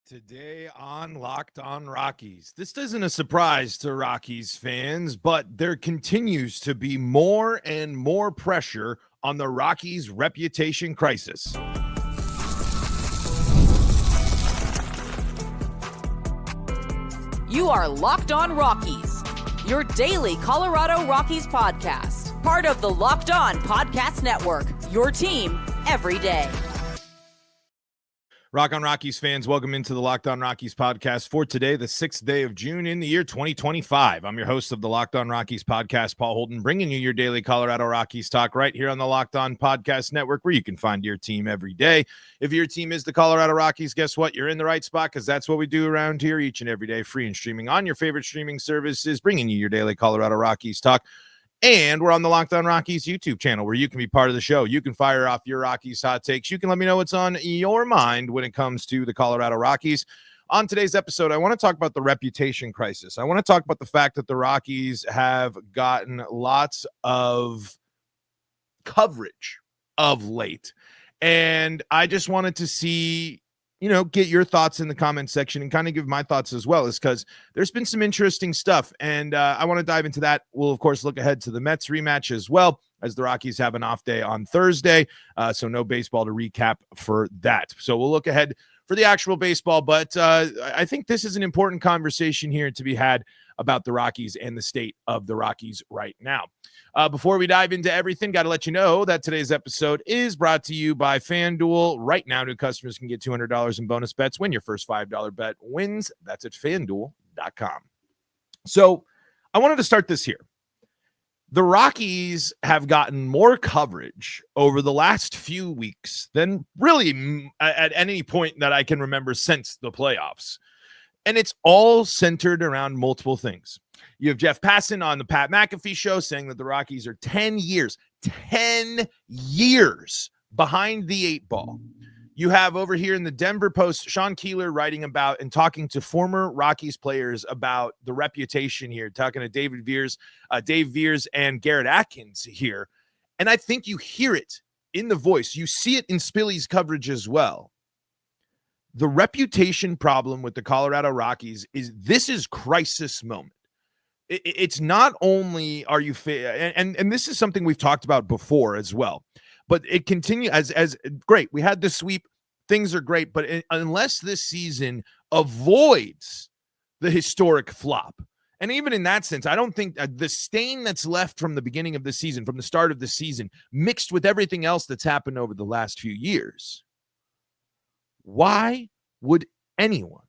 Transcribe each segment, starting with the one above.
Today on Locked On Rockies. This isn't a surprise to Rockies fans, but there continues to be more and more pressure on the Rockies' reputation crisis. You are Locked On Rockies, your daily Colorado Rockies podcast, part of the Locked On Podcast Network, your team every day. Rock on Rockies fans, welcome into the Locked On Rockies podcast for today, the 6th day of June in the year 2025. I'm your host of the Locked On Rockies podcast, Paul Holden, bringing you your daily Colorado Rockies talk right here on the Locked On Podcast Network, where you can find your team every day. If your team is the Colorado Rockies, guess what? You're in the right spot, because that's what we do around here each and every day, free and streaming on your favorite streaming services, bringing you your daily Colorado Rockies talk. And we're on the Locked On Rockies YouTube channel, where you can be part of the show. You can fire off your Rockies hot takes. You can let me know what's on your mind when it comes to the Colorado Rockies. On today's episode, I want to talk about the reputation crisis. I want to talk about the fact that the Rockies have gotten lots of coverage of late. And I just wanted to see, get your thoughts in the comment section and kind of give my thoughts as well, is because there's been some interesting stuff. And I want to dive into that. We'll, of course, look ahead to the Mets rematch as well, as the Rockies have an off day on Thursday. So no baseball to recap for that. So we'll look ahead for the actual baseball. But I think this is an important conversation here to be had about the Rockies and the state of the Rockies right now. Before we dive into everything, got to let you know that today's episode is brought to you by FanDuel. Right now, new customers can get $200 in bonus bets when your first $5 bet wins. That's at FanDuel.com. So I wanted to start this here. The Rockies have gotten more coverage over the last few weeks than really at any point that I can remember since the playoffs. And it's all centered around multiple things. You have Jeff Passan on the Pat McAfee show saying that the Rockies are 10 years behind the 8 ball. You have over here in the Denver Post, Sean Keeler writing about and talking to former Rockies players about the reputation here, talking to Dave Veers and Garrett Atkins here. And I think you hear it in the voice. You see it in Spilly's coverage as well. The reputation problem with the Colorado Rockies is crisis moment. It's not only are you and this is something we've talked about before as well, but it continues as great. We had the sweep. Things are great, but unless this season avoids the historic flop, and even in that sense, I don't think the stain that's left from the beginning of the season, from the start of the season, mixed with everything else that's happened over the last few years, why would anyone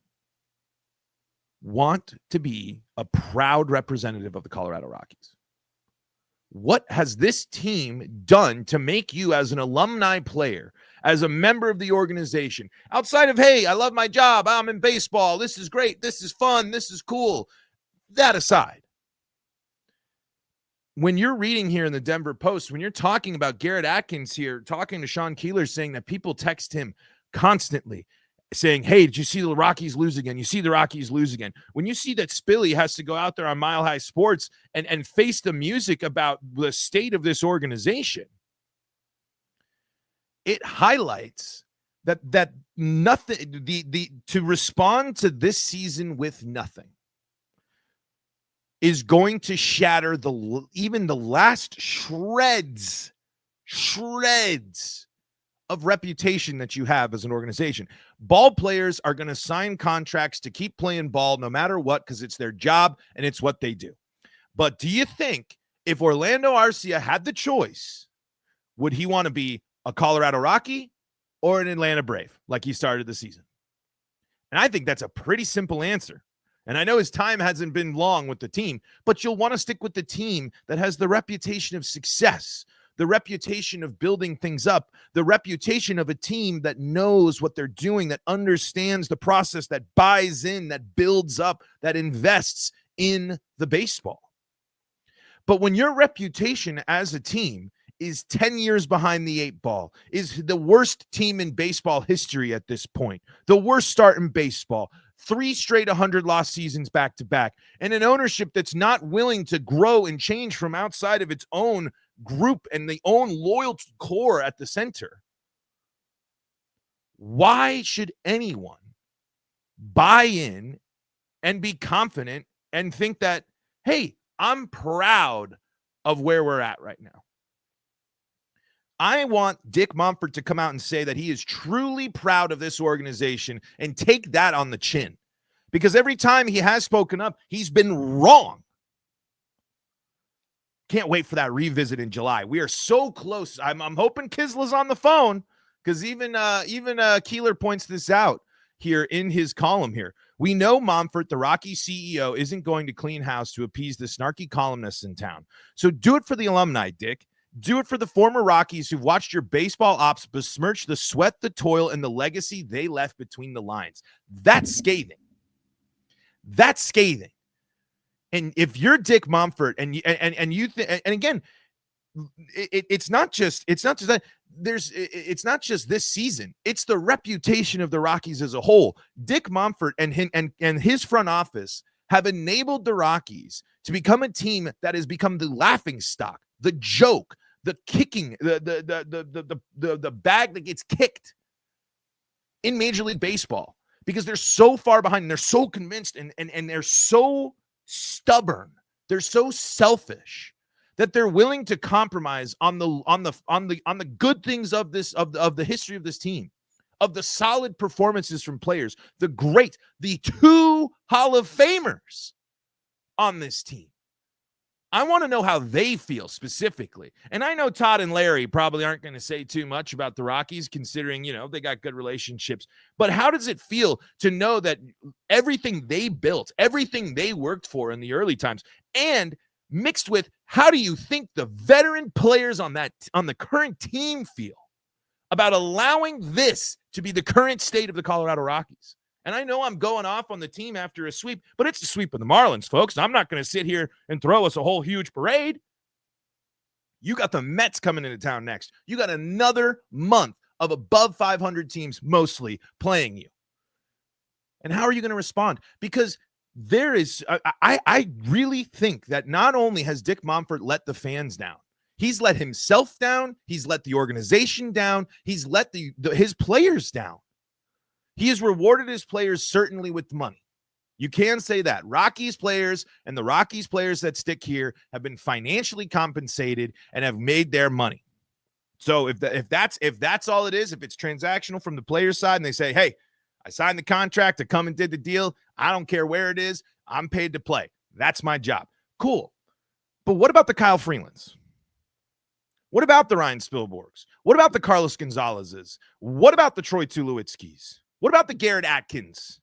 want to be a proud representative of the Colorado Rockies? What has this team done to make you, as an alumni player, as a member of the organization, outside of, hey, I love my job, I'm in baseball, this is great, this is fun, this is cool, that aside, when you're reading here in the Denver Post, when you're talking about Garrett Atkins here, talking to Sean Keeler, saying that people text him constantly, saying, hey, did you see the Rockies lose again? You see the Rockies lose again. When you see that Spilly has to go out there on Mile High Sports and face the music about the state of this organization, it highlights that nothing, to respond to this season with nothing is going to shatter even the last shreds of reputation that you have as an organization. Ball players are going to sign contracts to keep playing ball no matter what, because it's their job and it's what they do. But do you think if Orlando Arcia had the choice, would he want to be a Colorado Rocky or an Atlanta Brave like he started the season? And I think that's a pretty simple answer. And I know his time hasn't been long with the team, but you'll want to stick with the team that has the reputation of success, the reputation of building things up, the reputation of a team that knows what they're doing, that understands the process, that buys in, that builds up, that invests in the baseball. But when your reputation as a team is 10 years behind the 8 ball, is the worst team in baseball history at this point, the worst start in baseball, 3 straight 100-loss seasons back to back, and an ownership that's not willing to grow and change from outside of its own group and the own loyal core at the center, why should anyone buy in and be confident and think that, hey, I'm proud of where we're at right now. I want Dick Monfort to come out and say that he is truly proud of this organization and take that on the chin. Because every time he has spoken up, he's been wrong. Can't wait for that revisit in July. We are so close. I'm hoping Kisla's on the phone, because even Keeler points this out here in his column here. We know Monfort, the Rockies CEO, isn't going to clean house to appease the snarky columnists in town. So do it for the alumni, Dick. Do it for the former Rockies who've watched your baseball ops besmirch the sweat, the toil, and the legacy they left between the lines. That's scathing. That's scathing. And if you're Dick Monfort and you again, it's not just that. It's not just this season. It's the reputation of the Rockies as a whole. Dick Monfort and his front office have enabled the Rockies to become a team that has become the laughing stock, the joke, the kicking, the bag that gets kicked in Major League Baseball, because they're so far behind and they're so convinced and they're so stubborn, they're so selfish that they're willing to compromise on the good things of the history of this team, of the solid performances from players, the 2 Hall of Famers on this team. I want to know how they feel specifically. And I know Todd and Larry probably aren't going to say too much about the Rockies, considering, they got good relationships. But how does it feel to know that everything they built, everything they worked for in the early times, and mixed with, how do you think the veteran players on the current team feel about allowing this to be the current state of the Colorado Rockies? And I know I'm going off on the team after a sweep, but it's a sweep of the Marlins, folks. I'm not going to sit here and throw us a whole huge parade. You got the Mets coming into town next. You got another month of above 500 teams mostly playing you. And how are you going to respond? Because I really think that not only has Dick Monfort let the fans down, he's let himself down, he's let the organization down, he's let his players down. He has rewarded his players certainly with money. You can say that. Rockies players and the Rockies players that stick here have been financially compensated and have made their money. So if that's all it is, if it's transactional from the players' side and they say, hey, I signed the contract, I come and did the deal, I don't care where it is, I'm paid to play. That's my job. Cool. But what about the Kyle Freelands? What about the Ryan Spilborgs? What about the Carlos Gonzalez's? What about the Troy Tulowitzkis? What about the Garrett Atkins,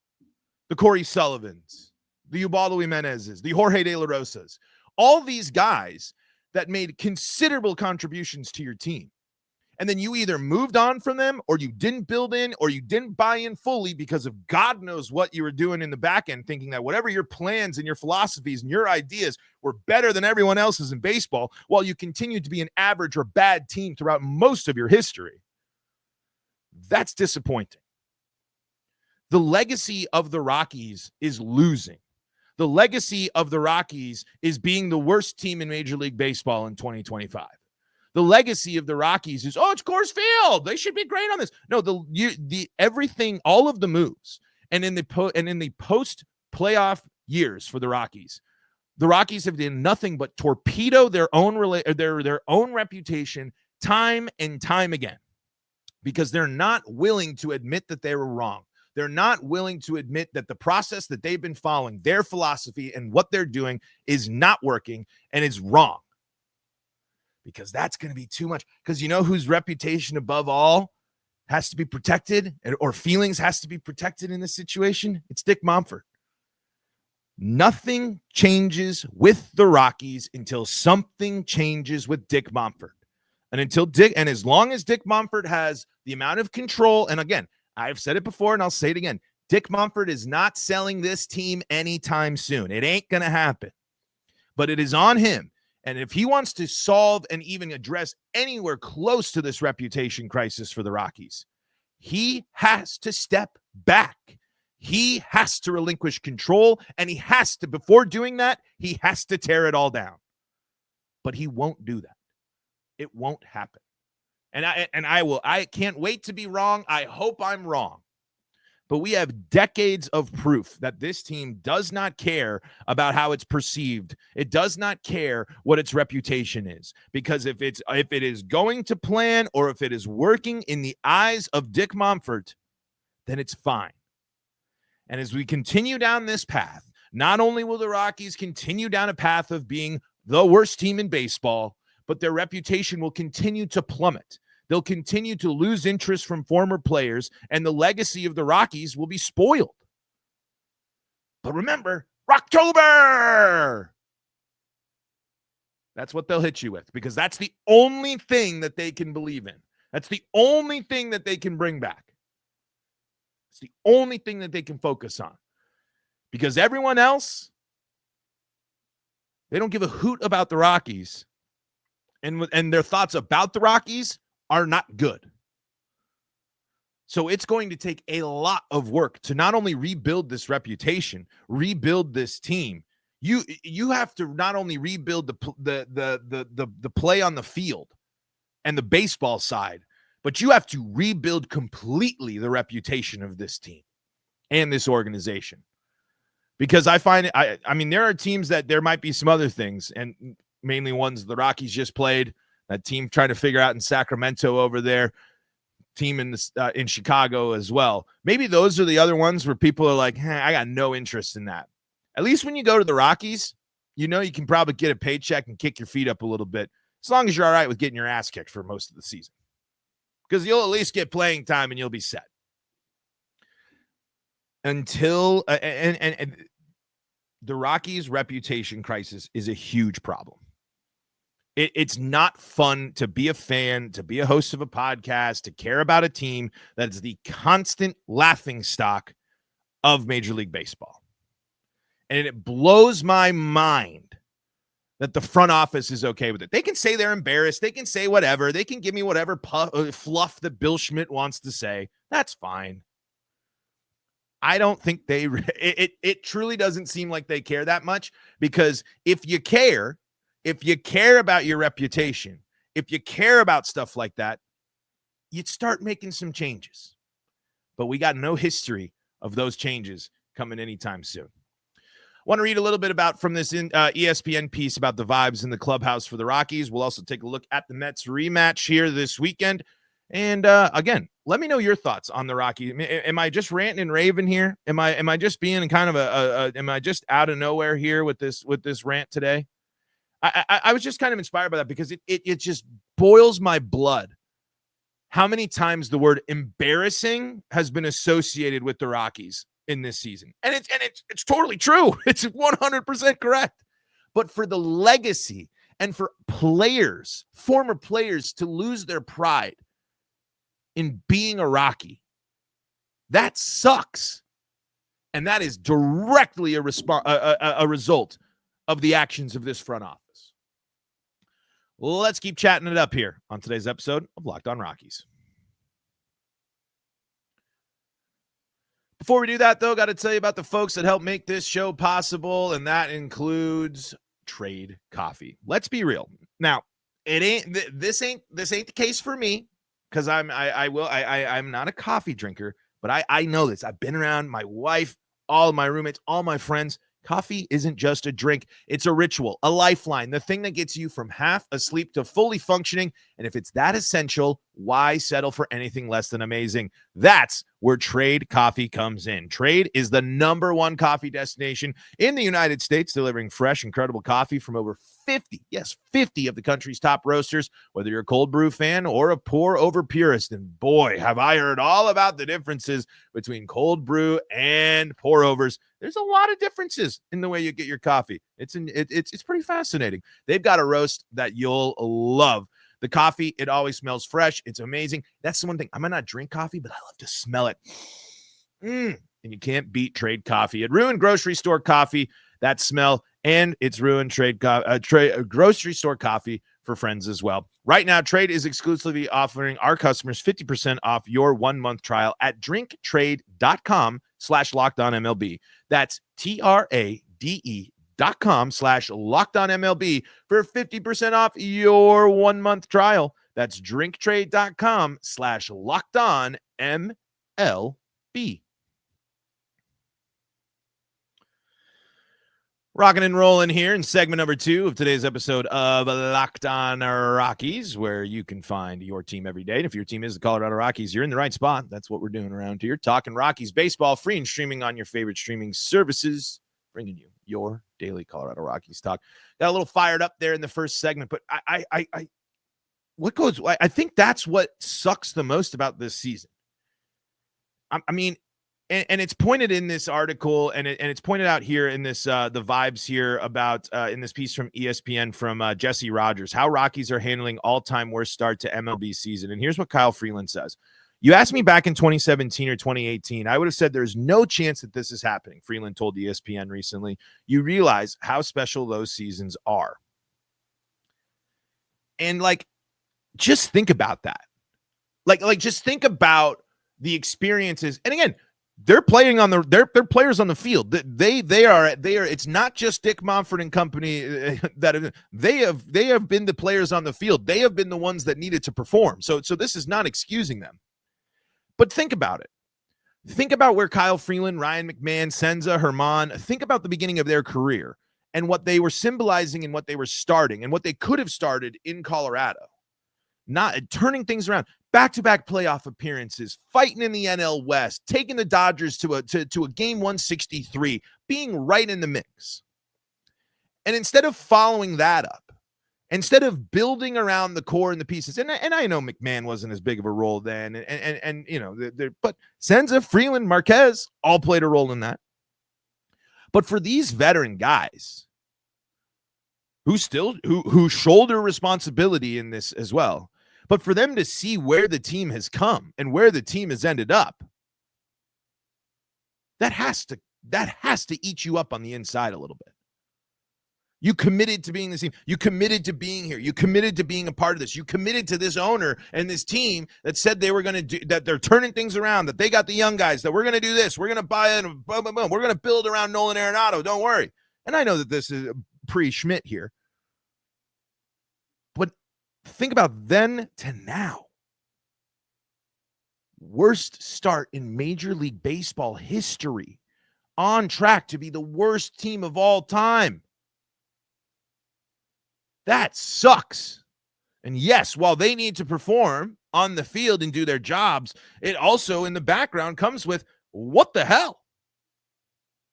the Corey Sullivans, the Ubaldo Jimenez's, the Jorge De La Rosas? All these guys that made considerable contributions to your team. And then you either moved on from them, or you didn't build in, or you didn't buy in fully because of God knows what you were doing in the back end, thinking that whatever your plans and your philosophies and your ideas were better than everyone else's in baseball, while you continued to be an average or bad team throughout most of your history. That's disappointing. The legacy of the Rockies is losing. The legacy of the Rockies is being the worst team in Major League Baseball in 2025. The legacy of the Rockies is, it's Coors Field, they should be great on this. No, the everything, all of the moves, and in the post playoff years for the Rockies have done nothing but torpedo their own reputation time and time again, because they're not willing to admit that they were wrong. They're not willing to admit that the process that they've been following, their philosophy and what they're doing, is not working and is wrong. Because that's going to be too much. Because you know whose reputation above all has to be protected, or feelings has to be protected in this situation? It's Dick Monfort. Nothing changes with the Rockies until something changes with Dick Monfort. And as long as Dick Monfort has the amount of control, and again, I've said it before and I'll say it again, Dick Monfort is not selling this team anytime soon. It ain't going to happen. But it is on him. And if he wants to solve and even address anywhere close to this reputation crisis for the Rockies, he has to step back. He has to relinquish control, and before doing that, he has to tear it all down. But he won't do that. It won't happen. And I can't wait to be wrong. I hope I'm wrong. but we have decades of proof that this team does not care about how it's perceived. It does not care what its reputation is, because if it is going to plan, or if it is working in the eyes of Dick Monfort, then it's fine. And as we continue down this path, not only will the Rockies continue down a path of being the worst team in baseball, but their reputation will continue to plummet. They'll continue to lose interest from former players, and the legacy of the Rockies will be spoiled. But remember, Rocktober! That's what they'll hit you with, because that's the only thing that they can believe in. That's the only thing that they can bring back. It's the only thing that they can focus on. Because everyone else, they don't give a hoot about the Rockies. And their thoughts about the Rockies are not good. So it's going to take a lot of work to not only rebuild this reputation, rebuild this team. You have to not only rebuild the play on the field and the baseball side, but you have to rebuild completely the reputation of this team and this organization. Because I find I mean, there are teams that there might be some other things, and mainly ones the Rockies just played, that team trying to figure out in Sacramento over there, team in Chicago as well. Maybe those are the other ones where people are like, I got no interest in that. At least when you go to the Rockies, you know you can probably get a paycheck and kick your feet up a little bit, as long as you're all right with getting your ass kicked for most of the season. Because you'll at least get playing time and you'll be set. Until and the Rockies' reputation crisis is a huge problem. It's not fun to be a fan, to be a host of a podcast, to care about a team that is the constant laughingstock of Major League Baseball. And it blows my mind that the front office is okay with it. They can say they're embarrassed. They can say whatever. They can give me whatever fluff that Bill Schmidt wants to say. That's fine. I don't think it truly doesn't seem like they care that much, because if you care about your reputation, if you care about stuff like that, you'd start making some changes. But we got no history of those changes coming anytime soon. I want to read a little bit about from this ESPN piece about the vibes in the clubhouse for the Rockies. We'll also take a look at the Mets rematch here this weekend. And again, let me know your thoughts on the Rockies. Am I just ranting and raving here? Am I just being kind of am I just out of nowhere here with this rant today? I was just kind of inspired by that, because it just boils my blood how many times the word embarrassing has been associated with the Rockies in this season. And it's totally true. It's 100% correct. But for the legacy and for players, former players, to lose their pride in being a Rocky, that sucks. And that is directly a result of the actions of this front office. Let's keep chatting it up here on today's episode of Locked On Rockies. Before we do that, though, got to tell you about the folks that help make this show possible, and that includes Trade Coffee. Let's be real. Now, this ain't the case for me, because I'm not a coffee drinker, but I know this. I've been around my wife, all of my roommates, all my friends. Coffee isn't just a drink. It's a ritual, a lifeline, the thing that gets you from half asleep to fully functioning. And if it's that essential, why settle for anything less than amazing? That's where Trade Coffee comes in. Trade is the #1 coffee destination in the United States, delivering fresh, incredible coffee from over 50 of the country's top roasters, whether you're a cold brew fan or a pour over purist. And boy, have I heard all about the differences between cold brew and pour overs. There's a lot of differences in the way you get your coffee. It's pretty fascinating. They've got a roast that you'll love. The coffee, it always smells fresh. It's amazing. That's the one thing. I might not drink coffee, but I love to smell it. And you can't beat Trade Coffee. It ruined grocery store coffee, that smell, and it's ruined grocery store coffee for friends as well. Right now, Trade is exclusively offering our customers 50% off your 1-month trial at drinktrade.com/LockedOnMLB. That's TRADE.com/LockedOnMLB for 50% off your 1-month trial. That's drinktrade.com/LockedOnMLB. Rocking and rolling here in segment number 2 of today's episode of Locked On Rockies, where you can find your team every day. And if your team is the Colorado Rockies, you're in the right spot. That's what we're doing around here. Talking Rockies baseball, free and streaming on your favorite streaming services, bringing you your daily Colorado Rockies talk. Got a little fired up there in the first segment, but I think that's what sucks the most about this season. I mean, and it's pointed in this article, and it's pointed out here in this the vibes here about in this piece from ESPN from Jesse Rogers, how Rockies are handling all-time worst start to MLB season. And here's what Kyle Freeland says. You asked me back in 2017 or 2018, I would have said there's no chance that this is happening, Freeland told ESPN recently. You realize how special those seasons are. And just think about that. Just think about the experiences. And again, they're playing on they're players on the field. They are. It's not just Dick Monfort and company that they have been the players on the field. They have been the ones that needed to perform. So this is not excusing them. But think about it. Think about where Kyle Freeland, Ryan McMahon, Senza, Herman, think about the beginning of their career and what they were symbolizing and what they were starting and what they could have started in Colorado. Not turning things around. Back-to-back playoff appearances, fighting in the NL West, taking the Dodgers to a game 163, being right in the mix. And instead of following that up, instead of building around the core and the pieces, and I know McMahon wasn't as big of a role then, and you know, but Senza, Freeland, Marquez all played a role in that. But for these veteran guys who shoulder responsibility in this as well, but for them to see where the team has come and where the team has ended up, that has to eat you up on the inside a little bit. You committed to being this team. You committed to being here. You committed to being a part of this. You committed to this owner and this team that said they were going to do, that they're turning things around, that they got the young guys, that we're going to do this. We're going to buy it. Boom, boom, boom. We're going to build around Nolan Arenado. Don't worry. And I know that this is pre-Schmidt here. But think about then to now. Worst start in Major League Baseball history. On track to be the worst team of all time. That sucks. And yes, while they need to perform on the field and do their jobs, it also in the background comes with, what the hell?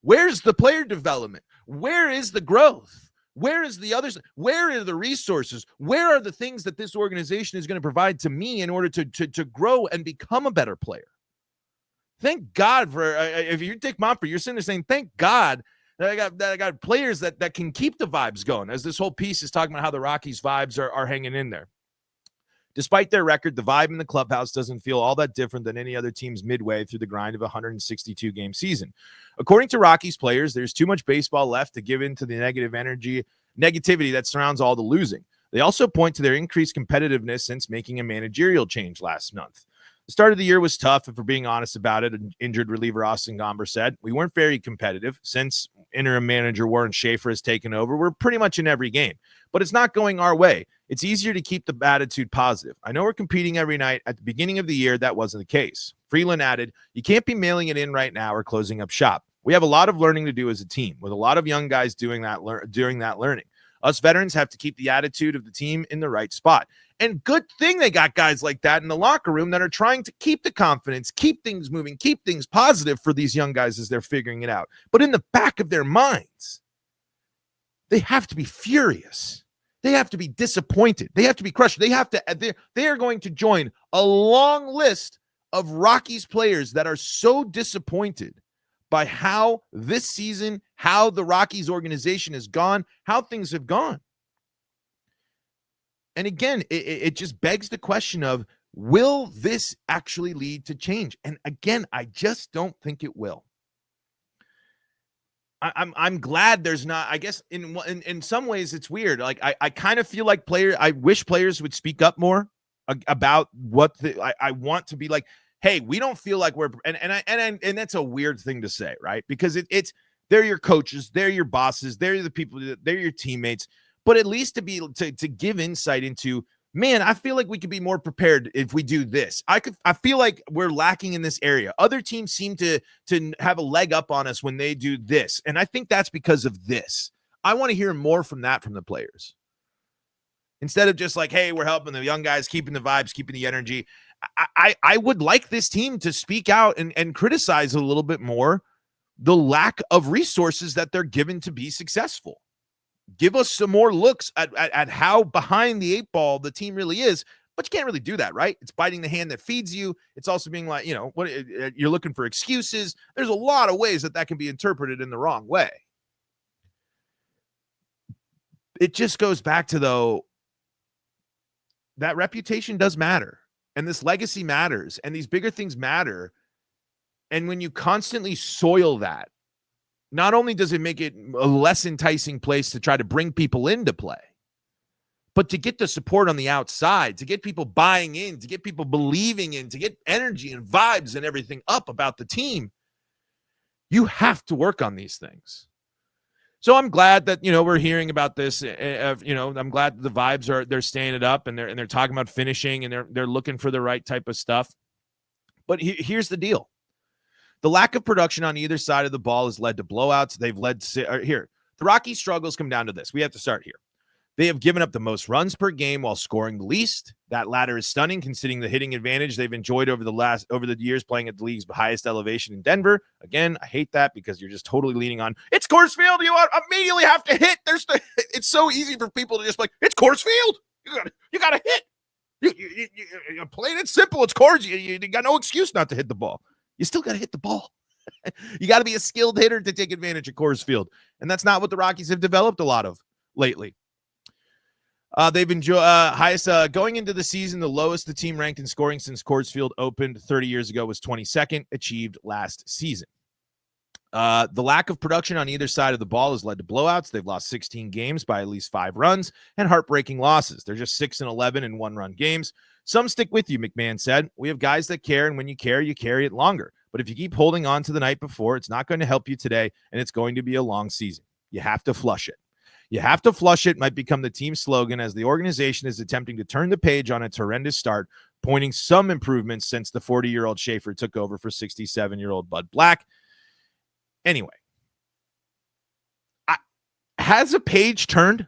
Where's the player development? Where is the growth? Where is the others? Where are the resources? Where are the things that this organization is going to provide to me in order to grow and become a better player? Thank God for, if you're Dick Monfort, you're sitting there saying, thank God that I got players that can keep the vibes going, as this whole piece is talking about how the Rockies vibes are hanging in there. Despite their record, the vibe in the clubhouse doesn't feel all that different than any other team's midway through the grind of a 162-game season. According to Rockies players, there's too much baseball left to give in to the negativity that surrounds all the losing. They also point to their increased competitiveness since making a managerial change last month. The start of the year was tough, if we're being honest about it, injured reliever Austin Gomber said. We weren't very competitive. Since interim manager Warren Schaefer has taken over, we're pretty much in every game. But it's not going our way. It's easier to keep the attitude positive. I know we're competing every night. At the beginning of the year, that wasn't the case. Freeland added, you can't be mailing it in right now or closing up shop. We have a lot of learning to do as a team, with a lot of young guys doing that learning. Us veterans have to keep the attitude of the team in the right spot. And good thing they got guys like that in the locker room that are trying to keep the confidence, keep things moving, keep things positive for these young guys as they're figuring it out. But in the back of their minds, they have to be furious. They have to be disappointed. They have to be crushed. They are going to join a long list of Rockies players that are so disappointed by how this season, how the Rockies organization has gone, how things have gone. And again, it just begs the question of, will this actually lead to change? And again, I just don't think it will. I'm glad there's not. I guess in some ways it's weird. Like I kind of feel like I wish players would speak up more about what I want to be like. Hey, we don't feel like we're and that's a weird thing to say, right? Because it's they're your coaches, they're your bosses, they're the people, they're your teammates. But at least to give insight into man, I feel like we could be more prepared if we do this. I feel like we're lacking in this area. Other teams seem to have a leg up on us when they do this. And I think that's because of this. I want to hear more from the players. Instead of just like, hey, we're helping the young guys, keeping the vibes, keeping the energy. I would like this team to speak out and criticize a little bit more the lack of resources that they're given to be successful. Give us some more looks at how behind the eight ball the team really is, but you can't really do that, right? It's biting the hand that feeds you. It's also being like, what you're looking for excuses. There's a lot of ways that can be interpreted in the wrong way. It just goes back to, though, that reputation does matter, and this legacy matters, and these bigger things matter. And when you constantly soil that, not only does it make it a less enticing place to try to bring people into play, but to get the support on the outside, to get people buying in, to get people believing in, to get energy and vibes and everything up about the team, you have to work on these things. So I'm glad that, we're hearing about this. I'm glad that the vibes they're staying it up, and they're talking about finishing, and they're looking for the right type of stuff. But here's the deal. The lack of production on either side of the ball has led to blowouts. They've led here. The Rockies' struggles come down to this. We have to start here. They have given up the most runs per game while scoring the least. That latter is stunning considering the hitting advantage they've enjoyed over the years playing at the league's highest elevation in Denver. Again, I hate that because you're just totally leaning on it's Coors Field. You immediately have to hit. It's so easy for people to just like, it's Coors Field. You got to hit. You're plain and simple. It's Coors. You got no excuse not to hit the ball. You still got to hit the ball. You got to be a skilled hitter to take advantage of Coors Field. And that's not what the Rockies have developed a lot of lately. They've enjoyed going into the season. The lowest the team ranked in scoring since Coors Field opened 30 years ago was 22nd, achieved last season. The lack of production on either side of the ball has led to blowouts. They've lost 16 games by at least 5 runs and heartbreaking losses. They're just 6-11 in 1-run games. Some stick with you, McMahon said. We have guys that care, and when you care, you carry it longer. But if you keep holding on to the night before, it's not going to help you today, and it's going to be a long season. You have to flush it. You have to flush it might become the team slogan as the organization is attempting to turn the page on its horrendous start, pointing some improvements since the 40-year-old Schaefer took over for 67-year-old Bud Black. Anyway, has a page turned?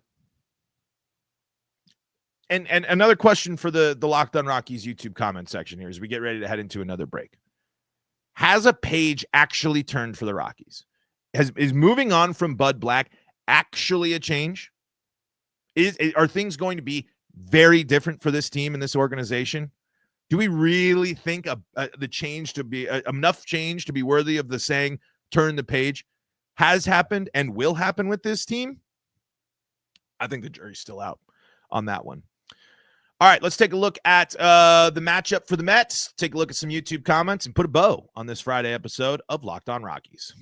And another question for the Locked On Rockies YouTube comment section here as we get ready to head into another break. Has a page actually turned for the Rockies? Is moving on from Bud Black actually a change? Are things going to be very different for this team and this organization? Do we really think the change to be enough change to be worthy of the saying turn the page has happened and will happen with this team? I think the jury's still out on that one. All right, let's take a look at the matchup for the Mets. Take a look at some YouTube comments and put a bow on this Friday episode of Locked On Rockies.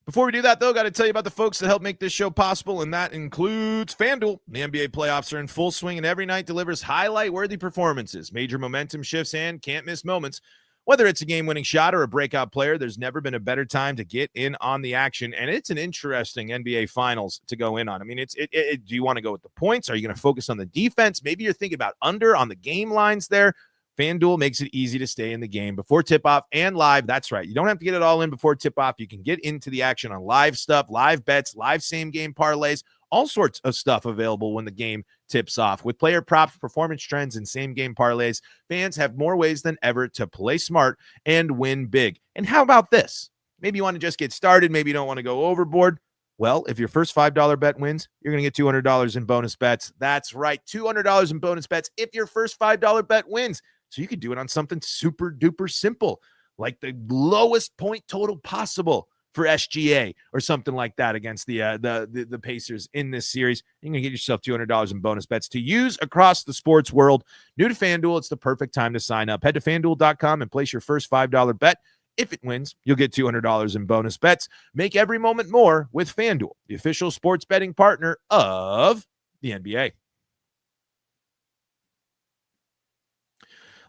Before we do that, though, got to tell you about the folks that help make this show possible, and that includes FanDuel. The NBA playoffs are in full swing, and every night delivers highlight-worthy performances, major momentum shifts, and can't-miss moments. Whether it's a game-winning shot or a breakout player, there's never been a better time to get in on the action, and it's an interesting NBA Finals to go in on. I mean, do you want to go with the points? Are you going to focus on the defense? Maybe you're thinking about under on the game lines there. FanDuel makes it easy to stay in the game before tip-off and live. That's right. You don't have to get it all in before tip-off. You can get into the action on live stuff, live bets, live same-game parlays, all sorts of stuff available when the game tips off. With player props, performance trends, and same-game parlays, fans have more ways than ever to play smart and win big. And how about this? Maybe you want to just get started. Maybe you don't want to go overboard. Well, if your first $5 bet wins, you're going to get $200 in bonus bets. That's right, $200 in bonus bets if your first $5 bet wins. So you could do it on something super duper simple, like the lowest point total possible for SGA or something like that against the Pacers in this series. You're going to get yourself $200 in bonus bets to use across the sports world. New to FanDuel, it's the perfect time to sign up. Head to FanDuel.com and place your first $5 bet. If it wins, you'll get $200 in bonus bets. Make every moment more with FanDuel, the official sports betting partner of the NBA.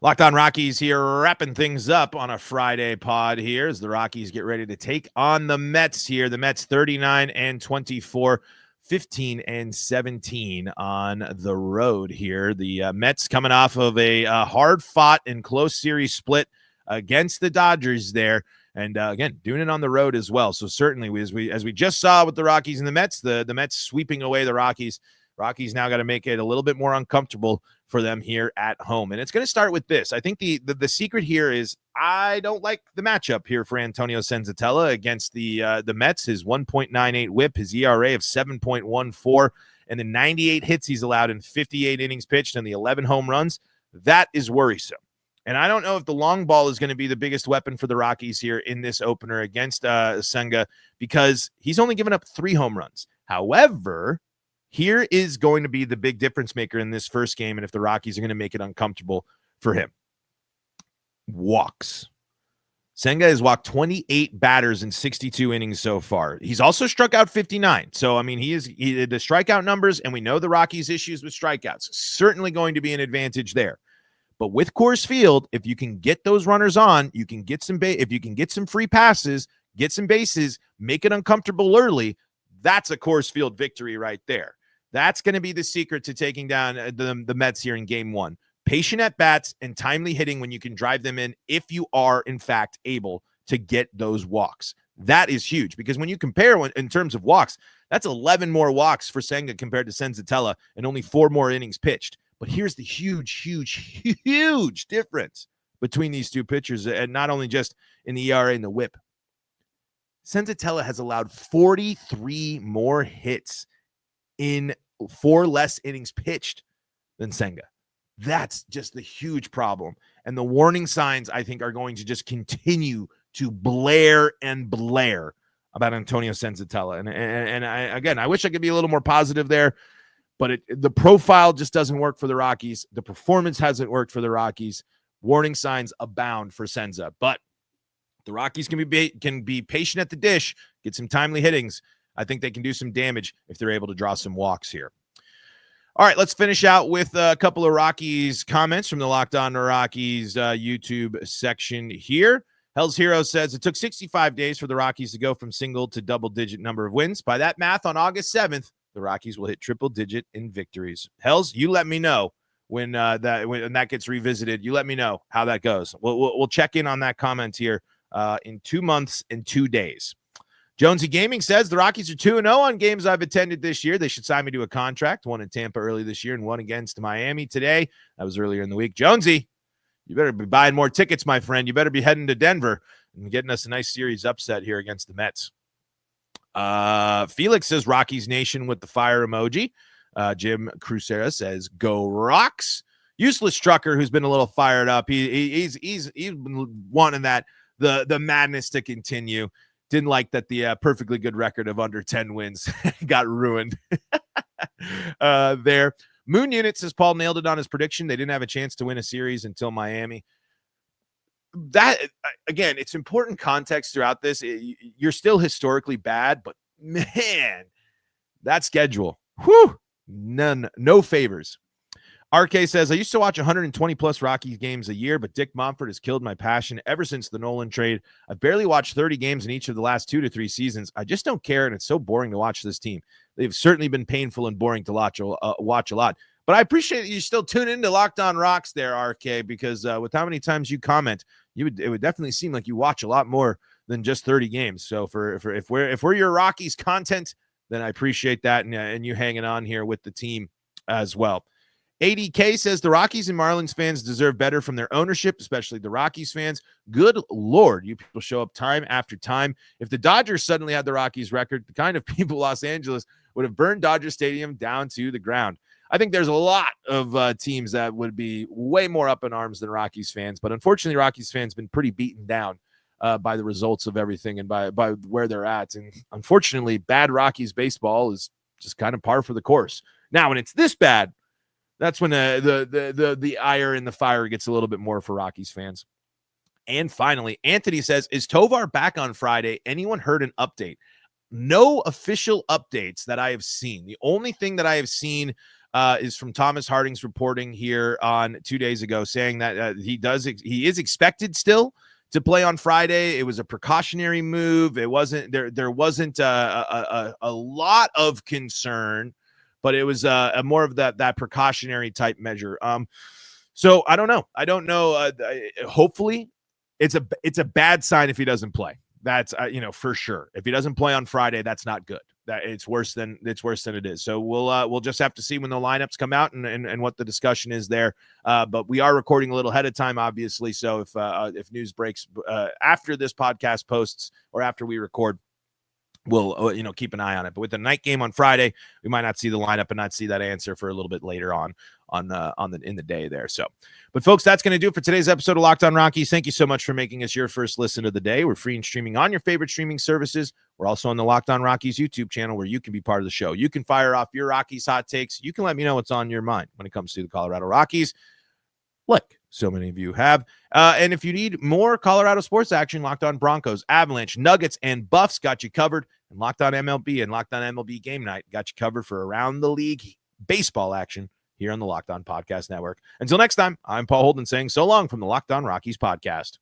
Locked On Rockies here, wrapping things up on a Friday pod here as the Rockies get ready to take on the Mets here. The Mets 39-24, 15-17 on the road here. The Mets coming off of a hard-fought and close series split against the Dodgers there. And again, doing it on the road as well. So certainly, as we just saw with the Rockies and the Mets, the Mets sweeping away the Rockies. Rockies now got to make it a little bit more uncomfortable for them here at home. And it's going to start with this. I think the secret here is I don't like the matchup here for Antonio Senzatella against the Mets. His 1.98 whip, his ERA of 7.14, and the 98 hits he's allowed in 58 innings pitched and the 11 home runs. That is worrisome. And I don't know if the long ball is going to be the biggest weapon for the Rockies here in this opener against Senga, because he's only given up 3 home runs. However, here is going to be the big difference maker in this first game, and if the Rockies are going to make it uncomfortable for him. Walks. Senga has walked 28 batters in 62 innings so far. He's also struck out 59. So, I mean, the strikeout numbers, and we know the Rockies' issues with strikeouts, certainly going to be an advantage there. But with Coors Field, if you can get those runners on, you can get if you can get some free passes, get some bases, make it uncomfortable early, that's a Coors Field victory right there. That's going to be the secret to taking down the Mets here in game 1. Patient at bats and timely hitting when you can drive them in, if you are, in fact, able to get those walks. That is huge, because when you compare in terms of walks, that's 11 more walks for Senga compared to Senzatella and only 4 more innings pitched. But here's the huge difference between these two pitchers, and not only just in the ERA and the whip. Senzatella has allowed 43 more hits in 4 less innings pitched than Senga. That's just the huge problem. And the warning signs, I think, are going to just continue to blare and blare about Antonio Senzatella. And I wish I could be a little more positive there, but the profile just doesn't work for the Rockies. The performance hasn't worked for the Rockies. Warning signs abound for Senza. But the Rockies can be patient at the dish, get some timely hittings. I think they can do some damage if they're able to draw some walks here. All right, let's finish out with a couple of Rockies comments from the Locked On Rockies YouTube section here. Hell's Hero says, it took 65 days for the Rockies to go from single to double-digit number of wins. By that math, on August 7th, the Rockies will hit triple-digit in victories. Hells, you let me know when that gets revisited. You let me know how that goes. We'll check in on that comment here in 2 months and 2 days. Jonesy Gaming says, the Rockies are 2-0 on games I've attended this year. They should sign me to a contract. One in Tampa early this year and one against Miami today. That was earlier in the week. Jonesy, you better be buying more tickets, my friend. You better be heading to Denver and getting us a nice series upset here against the Mets. Felix says, Rockies Nation with the fire emoji. Jim Crucera says, go Rocks. Useless Trucker, who's been a little fired up. He's been wanting the madness to continue. Didn't like that the perfectly good record of under 10 wins got ruined there. Moon Unit says Paul nailed it on his prediction. They didn't have a chance to win a series until Miami. That, again, it's important context throughout this. You're still historically bad, but man, that schedule, no favors. RK says, I used to watch 120 plus Rockies games a year, but Dick Monfort has killed my passion ever since the Nolan trade. I've barely watched 30 games in each of the last 2 to 3 seasons. I just don't care, and it's so boring to watch this team. They've certainly been painful and boring to watch a lot. But I appreciate that you still tune into Locked On Rocks there, RK, because with how many times you comment, it would definitely seem like you watch a lot more than just 30 games. So if we're your Rockies content, then I appreciate that, and you hanging on here with the team as well. ADK says the Rockies and Marlins fans deserve better from their ownership, especially the Rockies fans. Good Lord, you people show up time after time. If the Dodgers suddenly had the Rockies record, the kind of people Los Angeles would have burned Dodger Stadium down to the ground. I think there's a lot of teams that would be way more up in arms than Rockies fans, but unfortunately, Rockies fans been pretty beaten down by the results of everything and by where they're at. And unfortunately, bad Rockies baseball is just kind of par for the course. Now, when it's this bad, that's when the ire in the fire gets a little bit more for Rockies fans. And finally, Anthony says, is Tovar back on Friday? Anyone heard an update? No official updates that I have seen. The only thing that I have seen is from Thomas Harding's reporting here on 2 days ago, saying that he is expected still to play on Friday. It was a precautionary move. It wasn't there wasn't a lot of concern, but it was a more of that precautionary type measure. So I don't know. Hopefully it's a bad sign if he doesn't play. That's for sure. If he doesn't play on Friday, that's not good. That it's worse than it is. So we'll just have to see when the lineups come out and what the discussion is there. But we are recording a little ahead of time, obviously. So if news breaks after this podcast posts or after we record, we'll keep an eye on it. But with the night game on Friday, we might not see the lineup and not see that answer for a little bit later on in the day there. So, but folks, that's going to do it for today's episode of Locked On Rockies. Thank you so much for making us your first listen of the day. We're free and streaming on your favorite streaming services. We're also on the Locked On Rockies YouTube channel where you can be part of the show. You can fire off your Rockies hot takes. You can let me know what's on your mind when it comes to the Colorado Rockies, like so many of you have. And if you need more Colorado sports action, Locked On Broncos, Avalanche, Nuggets, and Buffs got you covered. And Locked On MLB and Locked On MLB Game Night got you covered for around the league baseball action here on the Locked On Podcast Network. Until next time, I'm Paul Holden saying so long from the Locked On Rockies podcast.